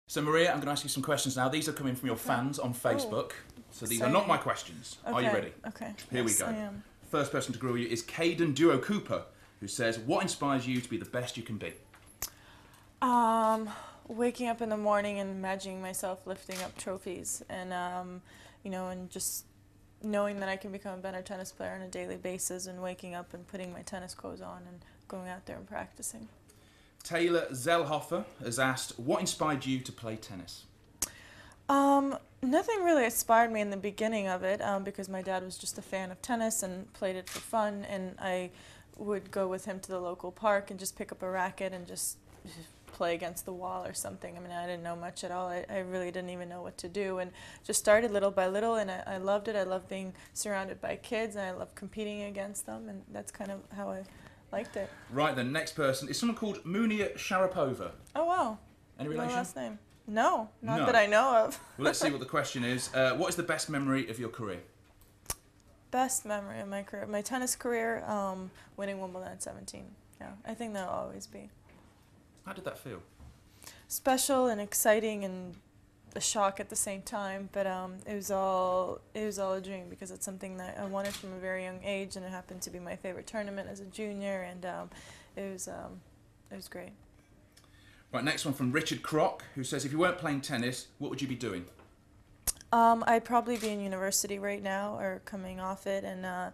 So Maria, I'm going to ask you some questions now. These are coming from your fans on Facebook. So these are not my questions. Okay. Are you ready? Okay. Here we go. I am. First person to grill you is Caden Duo Cooper, who says, what inspires you to be the best you can be? Waking up in the morning and imagining myself lifting up trophies and, you know, and just knowing that I can become a better tennis player on a daily basis and waking up and putting my tennis clothes on and going out there and practicing. Taylor Zellhofer has asked, what inspired you to play tennis? Nothing really inspired me in the beginning of it because my dad was just a fan of tennis and played it for fun, and I would go with him to the local park and just pick up a racket and just play against the wall or something. I mean, I didn't know much at all. I really didn't even know what to do, and just started little by little, and I loved it. I loved being surrounded by kids, and I loved competing against them, and that's kind of how I liked it. Right, the next person is someone called Munia Sharapova. Oh, wow. Any relation? My last name? No, not that I know of. Well, let's see what the question is. What is the best memory of your career? Best memory of my career? My tennis career, winning Wimbledon at 17. Yeah, I think that'll always be. How did that feel? Special and exciting and a shock at the same time, but it was all a dream because it's something that I wanted from a very young age, and it happened to be my favorite tournament as a junior, and it was great. Right, next one from Richard Crock, who says, if you weren't playing tennis, what would you be doing? I'd probably be in university right now or coming off it, and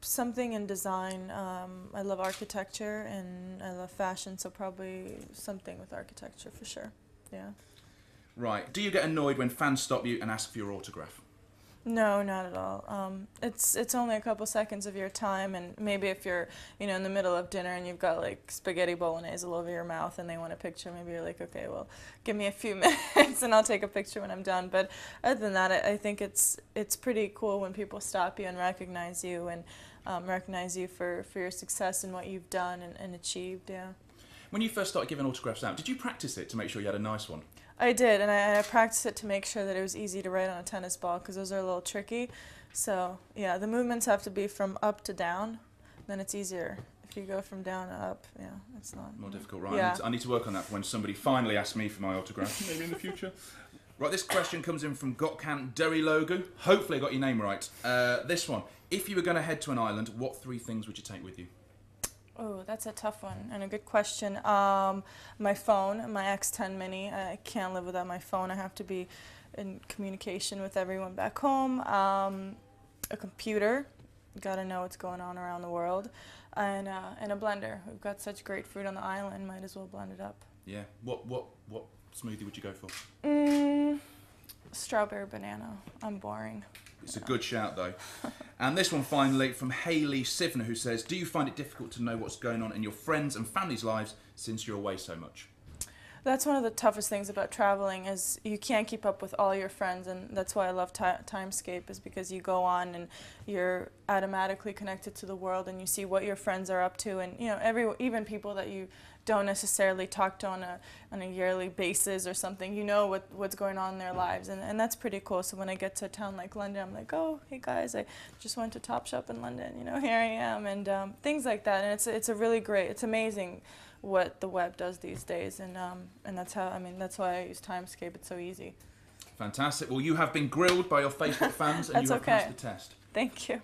something in design. I love architecture and I love fashion, so probably something with architecture for sure. Yeah. Right. Do you get annoyed when fans stop you and ask for your autograph? No, not at all. It's only a couple seconds of your time, and maybe if you're, you know, in the middle of dinner and you've got like spaghetti bolognese all over your mouth and they want a picture, maybe you're like, okay, well, give me a few minutes and I'll take a picture when I'm done. But other than that, I think it's pretty cool when people stop you and recognize you for your success and what you've done and achieved. Yeah. When you first started giving autographs out, did you practice it to make sure you had a nice one? I did, and I practiced it to make sure that it was easy to write on a tennis ball because those are a little tricky. So yeah, the movements have to be from up to down, then it's easier. If you go from down to up, yeah, it's not. More difficult, right? Yeah. I need to work on that for when somebody finally asks me for my autograph, maybe in the future. Right, this question comes in from Gokhan Derry Logu. Hopefully I got your name right. This one, if you were going to head to an island, what 3 things would you take with you? Oh, that's a tough one and a good question. My phone, my X10 Mini. I can't live without my phone. I have to be in communication with everyone back home. A computer, got to know what's going on around the world, and a blender. We've got such great fruit on the island. Might as well blend it up. Yeah. What smoothie would you go for? Strawberry banana. I'm boring. It's a good shout, though. And this one finally from Hayley Sivner, who says, do you find it difficult to know what's going on in your friends' and family's lives since you're away so much? That's one of the toughest things about traveling is you can't keep up with all your friends, and that's why I love Timescape, is because you go on and you're automatically connected to the world and you see what your friends are up to, and you know, even people that you don't necessarily talk to on a yearly basis or something, you know what's going on in their lives, and that's pretty cool. So when I get to a town like London, I'm like, oh, hey guys, I just went to Topshop in London, you know, here I am, and things like that, and it's a really great, it's amazing what the web does these days, and that's how, I mean, that's why I use Timescape. It's so easy. Fantastic. Well, you have been grilled by your Facebook fans and you have passed the test. Thank you.